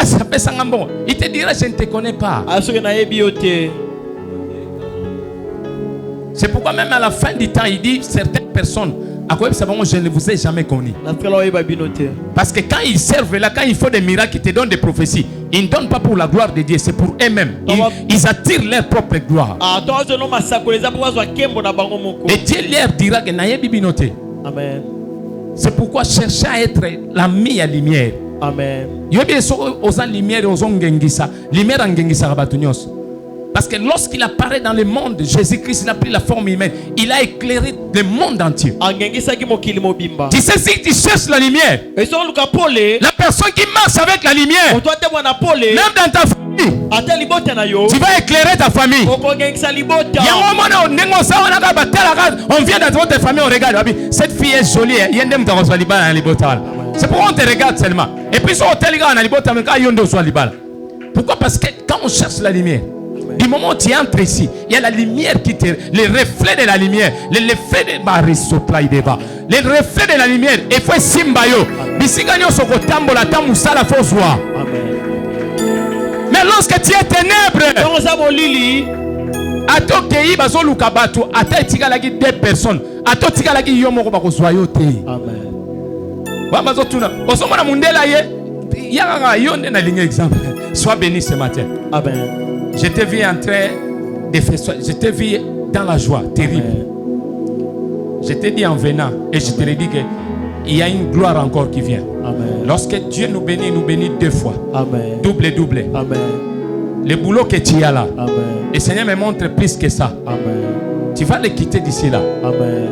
il te dira je ne te connais pas. C'est pourquoi même à la fin du temps il dit certaines personnes je ne vous ai jamais connu. Parce que quand ils servent là, quand il faut des miracles, ils te donnent des prophéties. Ils ne donnent pas pour la gloire de Dieu, c'est pour eux-mêmes. Ils attirent leur propre gloire. Et Dieu leur dira que n'ayez bibinoté. Amen. C'est pourquoi chercher à être l'ami à lumière. Amen. Parce que lorsqu'il apparaît dans le monde, Jésus-Christ il a pris la forme humaine. Il a éclairé le monde entier. Tu sais, si tu cherches la lumière, la personne qui marche avec la lumière, même dans ta famille, tu vas éclairer ta famille. On vient dans votre famille, on regarde. Cette fille est jolie. C'est pourquoi on te regarde seulement. Et puis, pourquoi? Parce que quand on cherche la lumière, du moment où tu entres ici, il y a la lumière qui te... Les reflets de la lumière. Les reflets de la lumière. Il faut simbayo. Mais Mais lorsque tu es ténèbres, atokei bazoluka bato ata etikalaki 2 personnes ato tikalaki yo moko bakozwa yo te. Amen. Ba bazotuna osomona mundela ye yaka yo nde na ligne exemple. Sois béni ce matin. Amen. Je te vis en train de faire, je te vis dans la joie terrible. Amen. Je te dis en venant et je te le dis que il y a une gloire encore qui vient. Amen. Lorsque Dieu nous bénit 2 fois. Amen. Double. Amen. Le boulot que tu as là. Amen. Le Seigneur me montre plus que ça. Amen. Tu vas le quitter d'ici là. Amen.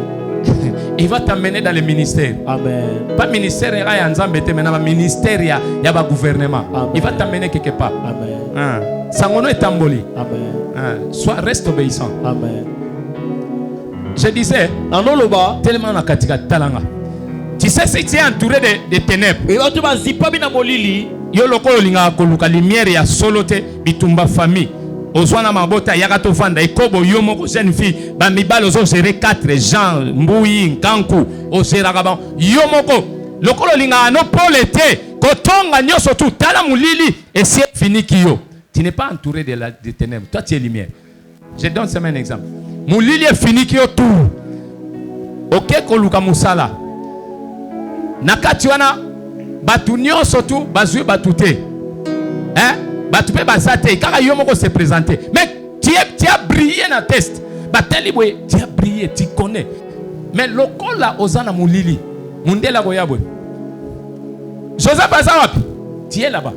Il va t'amener dans le ministère. Amen. Pas ministère, il y a ministère, il y a gouvernement. Amen. Il va t'amener quelque part. Amen. Sangono est tamboli. Amen. Sois, reste obéissant. Amen. Je disais, tellement na katika talanga. Tu sais, si tu es entouré de ténèbres, yo lokolo linga koluka lumière ya solote bitumba famille. Ozwana mabota yakato vanda ikobo yo moko jeune fille ba mibalo zo gérer 4 Jean Mbuyi Nkanku o gérer kaba yo moko lokolo linga no polete kotonga nyoso tout tala mulili et c'est fini kiyo. Tu n'es pas entouré de ténèbres, toi tu es lumière. Je donne seulement un exemple. Mulili est fini kiyo tout. OK koluka musala. Nakati wana batu nyoso tout bazui batute. Hein? Batupe basate kaka yo moko se présenter. Mais tu as brillé na test. Bateli boy, tu as brillé, tu connais. Mais lokola ozana mulili. Mundela goyabwe. Joseph Bazawapi, tu es là-bas.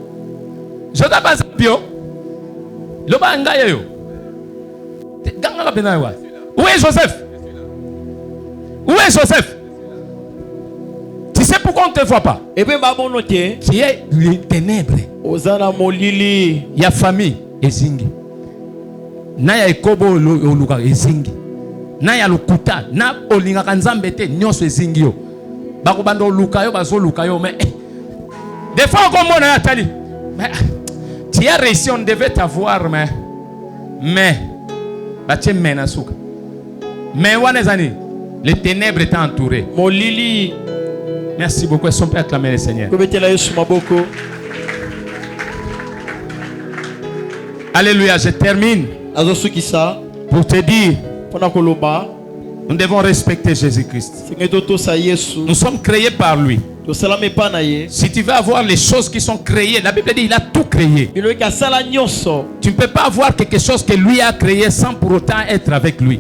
Joseph Bazapio. Loba ngaya yo. Ganga la bena wa. Où est Joseph? Où est Joseph? Tu sais pourquoi on ne te voit pas? Tu es les ténèbres. Il y a famille ezingi. Na ya ekobo oluka ezingi. Na ya lukuta na olinga kanzambe te nyonso ezingi yo. Bako bando luka yo bazo luka yo mais des fois comme on a tali. Mais tu as réussi, on devait t'avoir mais batie mena suka. Mais wanezani les ténèbres t'ont entouré. Molili. Merci beaucoup. Est-ce qu'on peut acclamer le Seigneur? Alléluia. Je termine pour te dire, nous devons respecter Jésus-Christ. Nous sommes créés par lui. Si tu veux avoir les choses qui sont créées, la Bible dit il a tout créé. Tu ne peux pas avoir quelque chose que lui a créé sans pour autant être avec lui.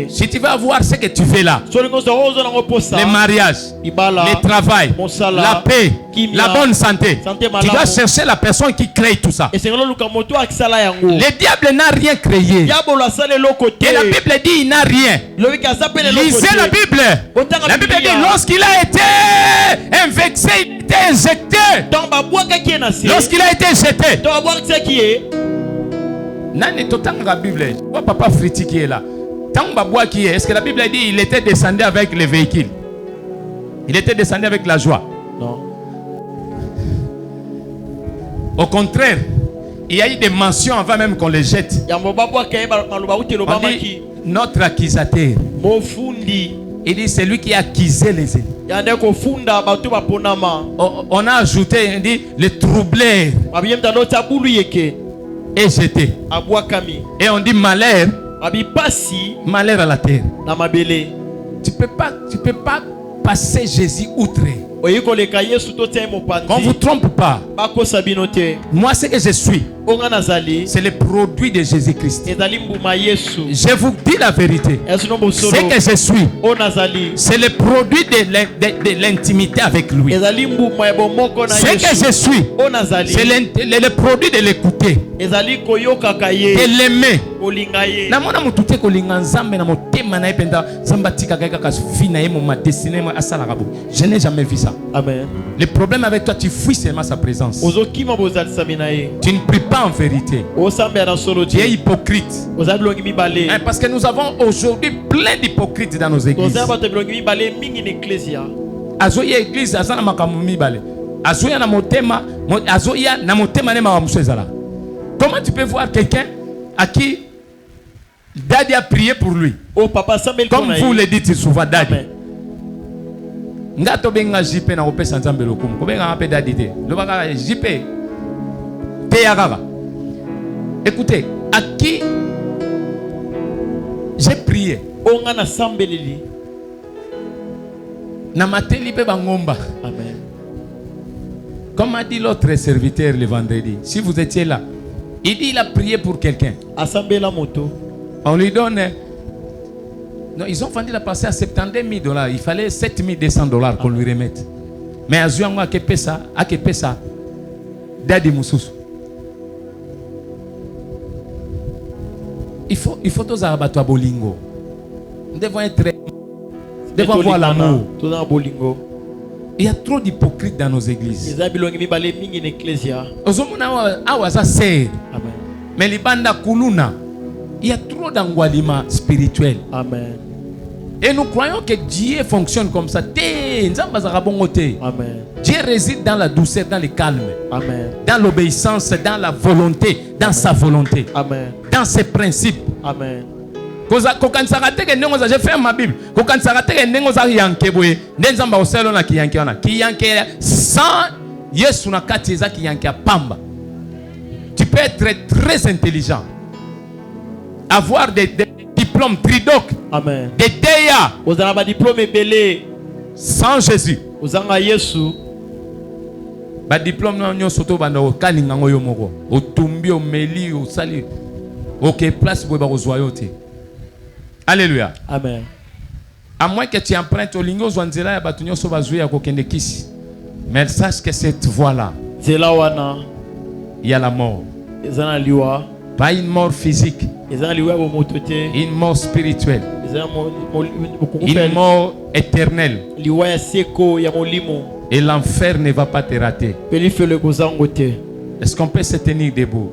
Si tu veux avoir ce que tu fais là, le mariage, le travail, la paix, la bonne santé, tu dois chercher la personne qui crée tout ça. Le diable n'a rien créé. Et la Bible dit il n'a rien. Lisez la Bible. La Bible dit lorsqu'il a été invexé, il a été injecté. Lorsqu'il a été jeté. Nani totanga la Bible. Papa Friti qui est là. Est-ce que la Bible dit il était descendu avec les véhicules? Il était descendu avec la joie? Non. Au contraire, il y a eu des mentions avant même qu'on les jette. On dit, notre accusateur. Il dit c'est lui qui a accusé les ennemis. On a ajouté, il dit le troubleur est jeté. Et on dit malheur à la terre. Tu peux pas passer Jésus outre. Qu'on ne vous trompe pas. Moi, ce que je suis, c'est le produit de Jésus-Christ. Je vous dis la vérité. Ce que je suis, c'est le produit de l'intimité avec lui. Ce que je suis, c'est le produit de l'écouter, de l'aimer. Je n'ai jamais vu ça. Amen. Le problème avec toi, tu fuis seulement sa présence. Tu ne pries pas en vérité. Tu es hypocrite. Parce que nous avons aujourd'hui plein d'hypocrites dans nos églises. Azoya église azana makamumi bale. Azoya na motema, azoya na motema ne mawamuso ezala. Comment tu peux voir quelqu'un à qui Daddy a prié pour lui? Comme vous le dites souvent, Daddy. Ngato benga JP na opesa nzambe lokumu. Ko benga ape Daddy te. Lobaka JP Écoutez, à qui j'ai prié. Namateli pe bangomba. Amen. Comme a dit l'autre serviteur le vendredi, si vous étiez là, il dit il a prié pour quelqu'un. On lui donne. Non, ils ont vendu la passer à $72,000. Il fallait $7,200 qu'on lui remette. Mais à Zouanga, à Kepesa, Dadi Moussous. Il faut tous abattre à Bolingo. Nous devons être. Nous devons avoir l'amour. Il y a trop d'hypocrites dans nos églises. Mais les bandes kuluna, il y a trop d'angwalima spirituel. Amen. Et nous croyons que Dieu fonctionne comme ça. Amen. Dieu réside dans la douceur, dans le calme. Amen. Dans l'obéissance, dans la volonté, dans Amen. Sa volonté. Amen. Dans ses principes. Amen. J'ai fait ma Bible. Tu peux être très intelligent. Avoir des diplômes tridoc. Amen. Des DEA. Vous avez un diplôme belé. Sans Jésus. Vous avez un Yesu. Ba diplôme non soto banda o kalinga ngoyo moko. O tumbi o meli o sali. OK, place pour ba rozoyote. Alléluia. Amen. À moins que tu empruntes au lingo zwanzela ya batunyo so bazuya ko kende kisi. Mais sache que cette voie-là, il y a la mort. Pas une mort physique. Une mort spirituelle. Une mort éternelle. Et l'enfer ne va pas te rater. Est-ce qu'on peut se tenir debout?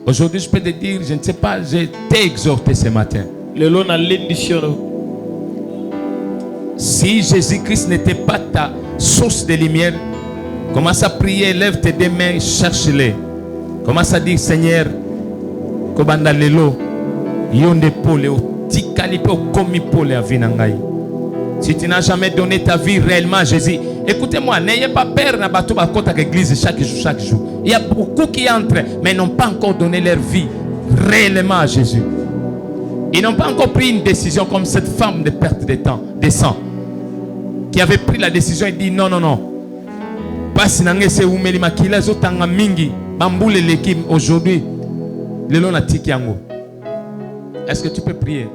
Aujourd'hui, je peux te dire, je ne sais pas, je t'ai exhorté ce matin. Si Jésus-Christ n'était pas ta source de lumière, commence à prier, lève tes deux mains, cherche-les. Commence à dire, Seigneur, Kobanda Lelo, Yonde Pole, Tikali Po, Komi Pole, Avinangai. Si tu n'as jamais donné ta vie réellement à Jésus, écoutez-moi, n'ayez pas peur na bateau à côté de l'église chaque jour. Il y a beaucoup qui entrent, mais n'ont pas encore donné leur vie réellement à Jésus. Ils n'ont pas encore pris une décision comme cette femme de perte de temps, de sang, qui avait pris la décision et dit non. Parce aujourd'hui, le long la tiki. Est-ce que tu peux prier?